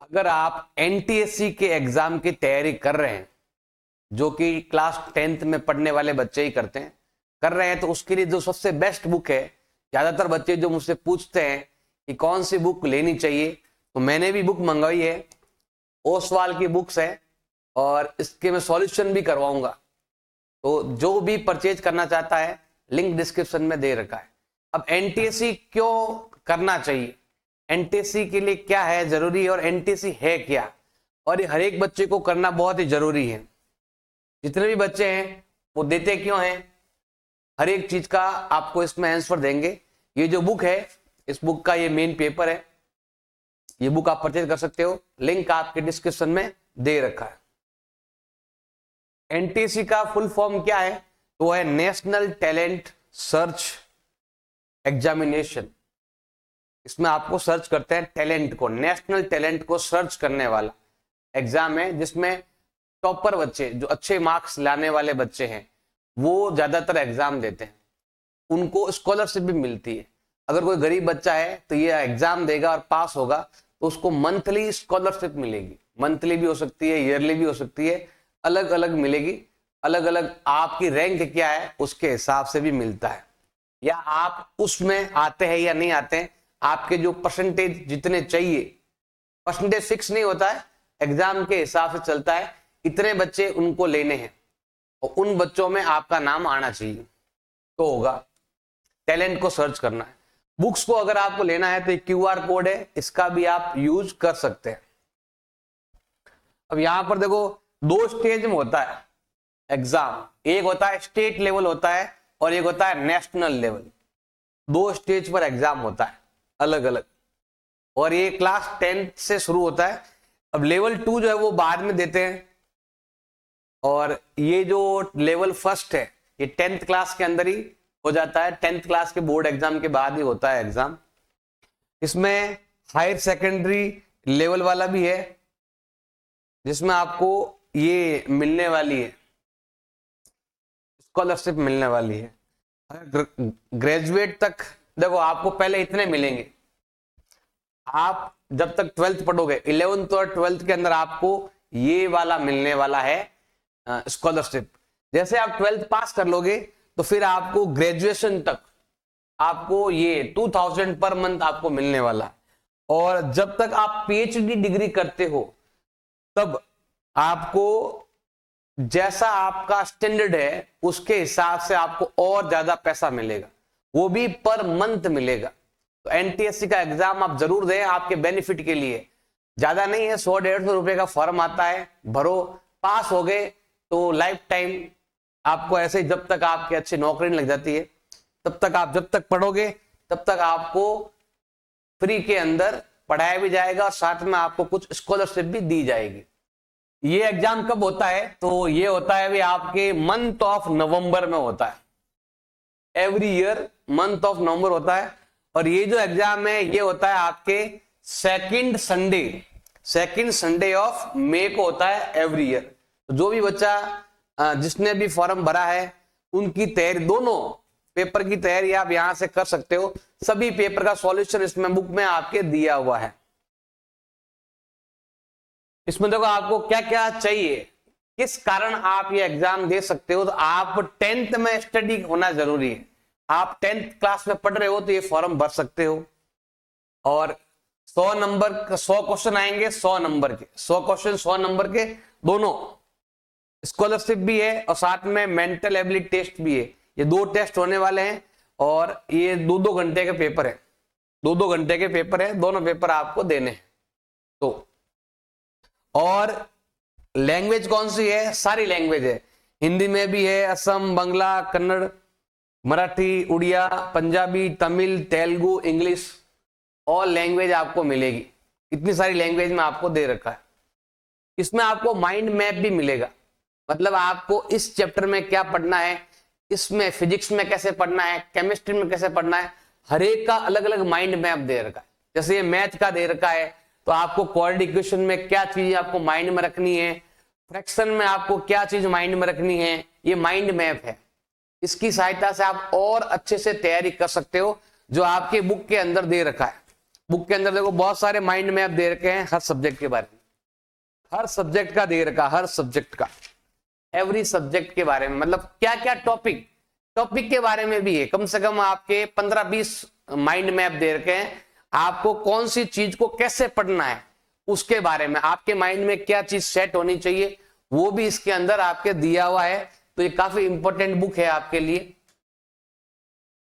अगर आप एनटीएससी के एग्जाम की तैयारी कर रहे हैं, जो कि क्लास 10th में पढ़ने वाले बच्चे ही कर रहे हैं, तो उसके लिए जो सबसे बेस्ट बुक है, ज्यादातर बच्चे जो मुझसे पूछते हैं कि कौन सी बुक लेनी चाहिए, तो मैंने भी बुक मंगवाई है। ओसवाल की बुक्स है और इसके मैं सॉल्यूशन भी करवाऊंगा। तो जो भी परचेज करना चाहता है, लिंक डिस्क्रिप्शन में दे रखा है। अब एनटीएससी क्यों करना चाहिए, एनटीएससी के लिए क्या है जरूरी, और एनटीएससी है क्या, और ये हर एक बच्चे को करना बहुत ही जरूरी है। जितने भी बच्चे हैं वो देते क्यों हैं, हर एक चीज का आपको इसमें आंसर देंगे। ये जो बुक है, इस बुक का ये मेन पेपर है, ये बुक आप परचेज कर सकते हो, लिंक आपके डिस्क्रिप्शन में दे रखा है। एनटीएससी का फुल फॉर्म क्या है, तो है नेशनल टैलेंट सर्च एग्जामिनेशन। इसमें आपको सर्च करते हैं टैलेंट को, नेशनल टैलेंट को सर्च करने वाला एग्जाम है, जिसमें टॉपर बच्चे, जो अच्छे मार्क्स लाने वाले बच्चे हैं, वो ज्यादातर एग्जाम देते हैं। उनको स्कॉलरशिप भी मिलती है। अगर कोई गरीब बच्चा है तो ये एग्जाम देगा और पास होगा तो उसको मंथली स्कॉलरशिप मिलेगी। मंथली भी हो सकती है, ईयरली भी हो सकती है, अलग अलग मिलेगी। अलग अलग आपकी रैंक क्या है उसके हिसाब से भी मिलता है, या आप उसमें आते हैं या नहीं आते हैं, आपके जो परसेंटेज जितने चाहिए, परसेंटेज फिक्स नहीं होता है, एग्जाम के हिसाब से चलता है। इतने बच्चे उनको लेने हैं और उन बच्चों में आपका नाम आना चाहिए, तो होगा। टैलेंट को सर्च करना है। बुक्स को अगर आपको लेना है तो एक क्यूआर कोड है, इसका भी आप यूज कर सकते हैं। अब यहां पर देखो, 2 स्टेज में होता है एग्जाम। एक होता है स्टेट लेवल होता है और एक होता है नेशनल लेवल। 2 स्टेज पर एग्जाम होता है अलग अलग, और ये क्लास 10th से शुरू होता है। अब लेवल 2 जो है वो बाद में देते हैं, और ये जो लेवल 1 है ये 10th क्लास के अंदर ही हो जाता है। 10th क्लास के बोर्ड एग्जाम के बाद ही होता है एग्जाम। इसमें हायर सेकेंडरी लेवल वाला भी है, जिसमें आपको ये मिलने वाली है, स्कॉलरशिप मिलने वाली है। ग्रेजुएट तक देखो आपको पहले इतने मिलेंगे। आप जब तक 12th पढ़ोगे, 11th और 12th के अंदर आपको ये वाला मिलने वाला है स्कॉलरशिप। जैसे आप 12th पास कर लोगे तो फिर आपको ग्रेजुएशन तक आपको ये 2000 पर मंथ आपको मिलने वाला। और जब तक आप पीएचडी डिग्री करते हो तब आपको जैसा आपका स्टैंडर्ड है उसके हिसाब से आपको और ज्यादा पैसा मिलेगा, वो भी पर मंथ मिलेगा। तो एनटीएससी का एग्जाम आप जरूर दें, आपके बेनिफिट के लिए। ज्यादा नहीं है, 100-150 रुपए का फॉर्म आता है, भरो, पास हो गए तो लाइफ टाइम आपको ऐसे ही, जब तक आपकी अच्छी नौकरी नहीं लग जाती है तब तक आप जब तक पढ़ोगे तब तक आपको फ्री के अंदर पढ़ाया भी जाएगा और साथ में आपको कुछ स्कॉलरशिप भी दी जाएगी। ये एग्जाम कब होता है, तो ये होता है भी आपके मंथ ऑफ नवंबर में होता है। Every year month of November होता है। और ये जो एग्जाम है ये होता है आपके सेकंड संडे ऑफ मई को होता है एवरी ईयर। तो जो भी बच्चा जिसने भी फॉर्म भरा है उनकी तैयारी, दोनों पेपर की तैयारी आप यहां से कर सकते हो। सभी पेपर का सॉल्यूशन इसमें बुक में आपके दिया हुआ है। इसमें देखो आपको क्या क्या चाहिए, किस कारण आप ये एग्जाम दे सकते हो। तो आप 10th में स्टडी होना जरूरी है। आप 10th क्लास में पढ़ रहे हो तो ये फॉर्म भर सकते हो। और 100 नंबर का 100 क्वेश्चन आएंगे, 100 नंबर के 100 क्वेश्चन 100 नंबर के, दोनों स्कॉलरशिप भी है और साथ में मेंटल एबिलिटी टेस्ट भी है। ये 2 टेस्ट होने वाले हैं और ये 2-2 घंटे के पेपर है, 2-2 घंटे के पेपर है, दोनों पेपर आपको देने हैं। तो और लैंग्वेज कौन सी है, सारी लैंग्वेज है। हिंदी में भी है, Assam, Bangla, Kannada, Marathi, Odia, Punjabi, Tamil, Telugu, English, all language आपको मिलेगी। इतनी सारी लैंग्वेज में आपको दे रखा है। इसमें आपको माइंड मैप भी मिलेगा, मतलब आपको इस चैप्टर में क्या पढ़ना है, इसमें फिजिक्स में कैसे पढ़ना है, केमिस्ट्री में कैसे पढ़ना है, हर एक का अलग अलग माइंड मैप दे रखा है। जैसे ये मैथ का दे रखा है तो आपको कोऑर्डिनेट इक्वेशन में क्या चीज आपको माइंड में रखनी है, फ्रैक्शन में आपको क्या चीज माइंड में रखनी है, ये माइंड मैप है। इसकी सहायता से आप और अच्छे से तैयारी कर सकते हो, जो आपके बुक के अंदर दे रखा है। बुक के अंदर देखो बहुत सारे माइंड मैप दे रखे हैं हर सब्जेक्ट के बारे में, हर सब्जेक्ट का दे रखा, हर सब्जेक्ट का, एवरी सब्जेक्ट के बारे में, मतलब क्या क्या टॉपिक के बारे में भी है। कम से कम आपके 15-20 माइंड मैप दे रखे हैं, आपको कौन सी चीज को कैसे पढ़ना है उसके बारे में, आपके माइंड में क्या चीज सेट होनी चाहिए वो भी इसके अंदर आपके दिया हुआ है। तो ये काफी इंपॉर्टेंट बुक है आपके लिए।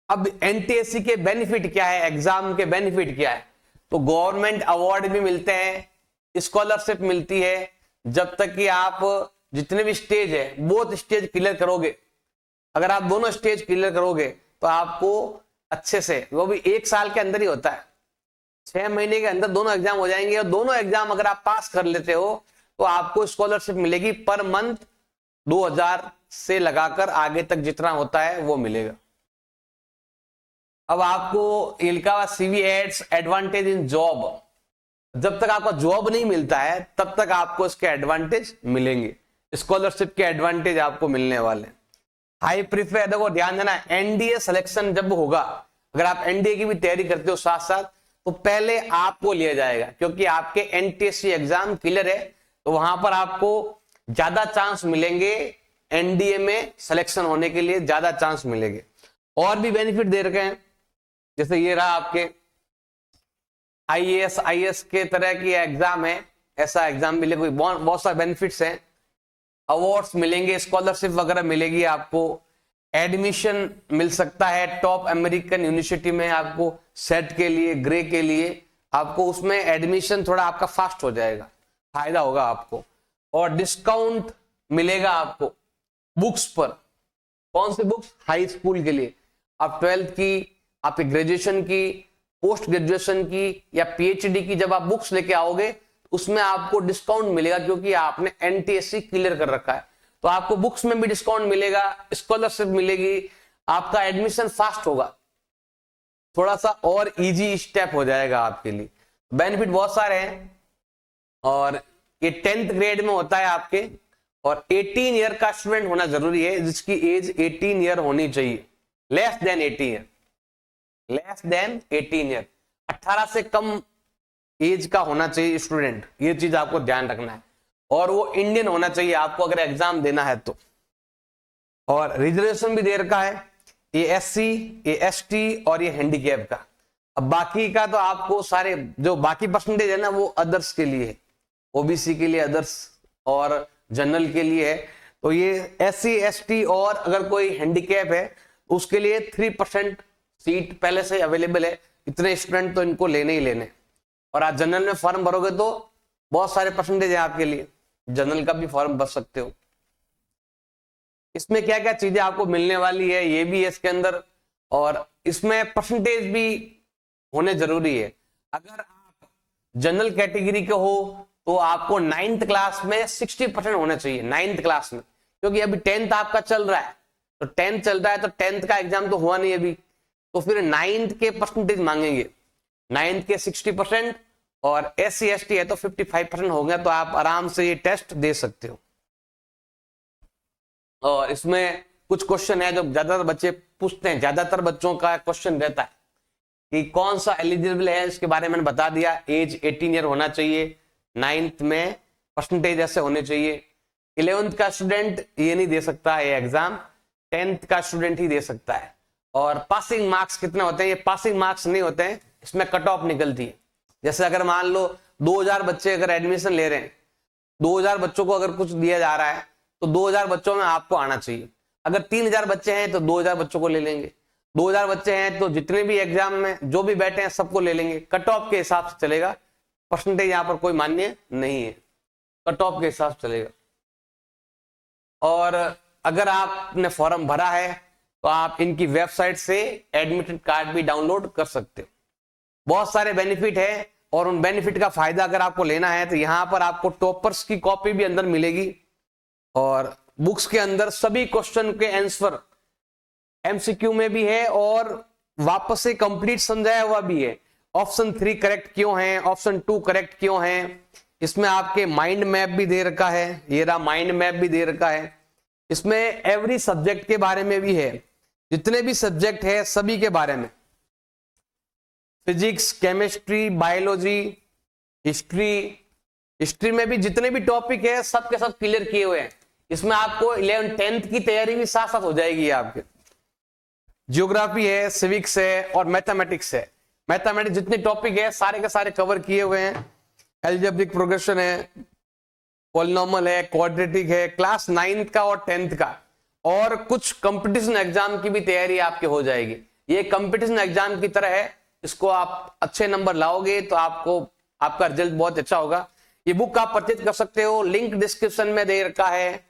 अब एनटीएससी के बेनिफिट क्या है, एग्जाम के बेनिफिट क्या है, तो गवर्नमेंट अवार्ड भी मिलते हैं, स्कॉलरशिप मिलती है, जब तक कि आप जितने भी स्टेज है बोथ स्टेज क्लियर करोगे। अगर आप दोनों स्टेज क्लियर करोगे तो आपको अच्छे से, वो भी 1 साल के अंदर ही होता है, 6 महीने के अंदर दोनों एग्जाम हो जाएंगे, और दोनों एग्जाम अगर आप पास कर लेते हो तो आपको स्कॉलरशिप मिलेगी पर मंथ 2000 से लगाकर आगे तक जितना होता है वो मिलेगा। अब आपको ये लिखा हुआ CV adds advantage in job, जब तक आपका जॉब नहीं मिलता है तब तक आपको इसके एडवांटेज मिलेंगे, स्कॉलरशिप के एडवांटेज आपको मिलने वाले। हाई प्रीफेयर, देखो ध्यान देना, एनडीए सिलेक्शन जब होगा, अगर आप एनडीए की भी तैयारी करते हो साथ साथ, तो पहले आपको लिया जाएगा, क्योंकि आपके एनटीएससी एग्जाम क्लियर है तो वहां पर आपको ज्यादा चांस मिलेंगे, एनडीए में सिलेक्शन होने के लिए ज्यादा चांस मिलेंगे। और भी बेनिफिट दे रखे हैं, जैसे ये रहा आपके आईएएस आईएएस के तरह की एग्जाम है, ऐसा एग्जाम मिले, कोई बहुत सारे बेनिफिट्स हैं, अवार्ड्स मिलेंगे, स्कॉलरशिप वगैरह मिलेगी, आपको एडमिशन मिल सकता है टॉप अमेरिकन यूनिवर्सिटी में, आपको सेट के लिए, ग्रे के लिए, आपको उसमें एडमिशन थोड़ा आपका फास्ट हो जाएगा, फायदा होगा आपको, और डिस्काउंट मिलेगा आपको बुक्स पर। कौन सी बुक्स, हाई स्कूल के लिए, आप 12th की, आपके ग्रेजुएशन की, पोस्ट ग्रेजुएशन की या पीएचडी की जब आप बुक्स लेके आओगे उसमें आपको डिस्काउंट मिलेगा, क्योंकि आपने एनटीएससी क्लियर कर रखा है, तो आपको बुक्स में भी डिस्काउंट मिलेगा, स्कॉलरशिप मिलेगी, आपका एडमिशन फास्ट होगा, थोड़ा सा और इजी स्टेप हो जाएगा आपके लिए। बेनिफिट बहुत सारे हैं, और ये 10th ग्रेड में होता है आपके, और 18 ईयर का स्टूडेंट होना जरूरी है, जिसकी एज 18 ईयर होनी चाहिए, less than 18 year, less than 18 year, 18 से कम एज का होना चाहिए स्टूडेंट, ये चीज आपको ध्यान रखना है, और वो इंडियन होना चाहिए आपको अगर एग्जाम देना है तो। और रिजर्वेशन भी दे रखा है, ये एससी, ये एसटी और ये हैंडीकैप का। अब बाकी का तो आपको सारे जो बाकी परसेंटेज है ना वो अदर्स के लिए है, ओबीसी के लिए अदर्स और जनरल के लिए है, तो ये एससी एसटी और अगर कोई हैंडीकैप है उसके लिए 3% सीट पहले से अवेलेबल है, इतने स्टूडेंट तो इनको लेने ही लेने। और आप जनरल में फॉर्म भरोगे तो बहुत सारे परसेंटेज है आपके लिए, जनरल का भी फॉर्म भर सकते हो। इसमें क्या क्या चीजें आपको मिलने वाली है ये भी है इसके अंदर, और इसमें परसेंटेज भी होने जरूरी है। अगर आप जनरल कैटेगरी के हो तो आपको 9th क्लास में 60% होना चाहिए, 9th क्लास में, क्योंकि अभी 10th आपका चल रहा है, तो 10th चल रहा है तो 10th का एग्जाम तो हुआ नहीं अभी, तो फिर 9th के परसेंटेज मांगेंगे, 9th के 60% और SC ST है तो 55% हो गया, तो आप आराम से ये टेस्ट दे सकते हो। और इसमें कुछ क्वेश्चन है जो ज्यादातर बच्चे पूछते हैं, ज्यादातर बच्चों का क्वेश्चन रहता है कि कौन सा एलिजिबल है, इसके बारे में बता दिया, एज 18 ईयर होना चाहिए, 9th में परसेंटेज ऐसे होने चाहिए, 11th का स्टूडेंट ये नहीं दे सकता है एग्जाम, 10th का स्टूडेंट ही दे सकता है। और पासिंग मार्क्स कितने होते हैं, ये पासिंग मार्क्स नहीं होते हैं, इसमें कट ऑफ निकलती है। जैसे अगर मान लो 2000 बच्चे अगर एडमिशन ले रहे हैं, 2000 बच्चों को अगर कुछ दिया जा रहा है तो 2000 बच्चों में आपको आना चाहिए। अगर 3000 बच्चे हैं तो 2000 बच्चों को ले लेंगे, 2000 बच्चे हैं तो जितने भी एग्जाम में जो भी बैठे हैं सबको ले लेंगे, कट ऑफ के हिसाब से चलेगा, परसेंटेज यहाँ पर कोई मान्य नहीं है, कट ऑफ के हिसाब से चलेगा। और अगर आपने फॉर्म भरा है तो आप इनकी वेबसाइट से एडमिटेड कार्ड भी डाउनलोड कर सकते हो। बहुत सारे बेनिफिट है, और उन बेनिफिट का फायदा अगर आपको लेना है तो यहाँ पर आपको टॉपर्स की कॉपी भी अंदर मिलेगी, और बुक्स के अंदर सभी क्वेश्चन के आंसर एमसीक्यू में भी है और वापस से कंप्लीट समझाया हुआ भी है। ऑप्शन 3 करेक्ट क्यों है, ऑप्शन 2 करेक्ट क्यों है, इसमें आपके माइंड मैप भी दे रखा है, ये रहा माइंड मैप भी दे रखा है। इसमें एवरी सब्जेक्ट के बारे में भी है, जितने भी सब्जेक्ट है सभी के बारे में, फिजिक्स, केमिस्ट्री, बायोलॉजी, हिस्ट्री में भी जितने भी टॉपिक है सब के सब क्लियर किए हुए हैं। इसमें आपको 11th 10th की तैयारी भी साथ साथ हो जाएगी आपके। ज्योग्राफी है, सिविक्स है और मैथमेटिक्स है। मैथमेटिक्स जितने टॉपिक है सारे के सारे कवर किए हुए हैं। एल्जेब्रिक प्रोग्रेशन है, पॉलिनोमियल है, क्वाड्रेटिक है, क्लास 9th का और 10th का, और कुछ कंपटीशन एग्जाम की भी तैयारी आपकी हो जाएगी। ये कंपटीशन एग्जाम की तरह है, इसको आप अच्छे नंबर लाओगे तो आपका रिजल्ट बहुत अच्छा होगा। ये बुक आप परचेज कर सकते हो, लिंक डिस्क्रिप्शन में दे रखा है,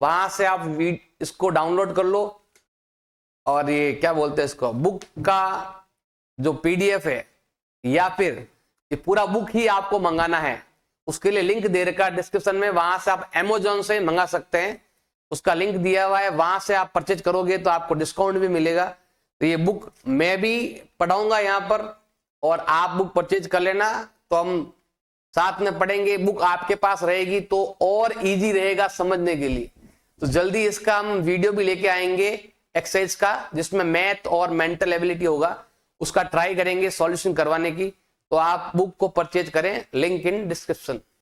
वहां से आप इसको डाउनलोड कर लो। और ये क्या बोलते हैं इसको, बुक का जो PDF है या फिर ये पूरा बुक ही आपको मंगाना है, उसके लिए लिंक दे रखा है डिस्क्रिप्शन में, वहां से आप Amazon से मंगा सकते हैं, उसका लिंक दिया हुआ है, वहां से आप परचेज करोगे तो आपको डिस्काउंट भी मिलेगा। तो ये बुक मैं भी पढ़ाऊंगा यहाँ पर, और आप बुक परचेज कर लेना, तो हम साथ में पढ़ेंगे। बुक आपके पास रहेगी तो और इजी रहेगा समझने के लिए। तो जल्दी इसका हम वीडियो भी लेके आएंगे एक्सरसाइज का, जिसमें मैथ और मेंटल एबिलिटी होगा, उसका ट्राई करेंगे सॉल्यूशन करवाने की। तो आप बुक को परचेज करें, लिंक इन डिस्क्रिप्शन।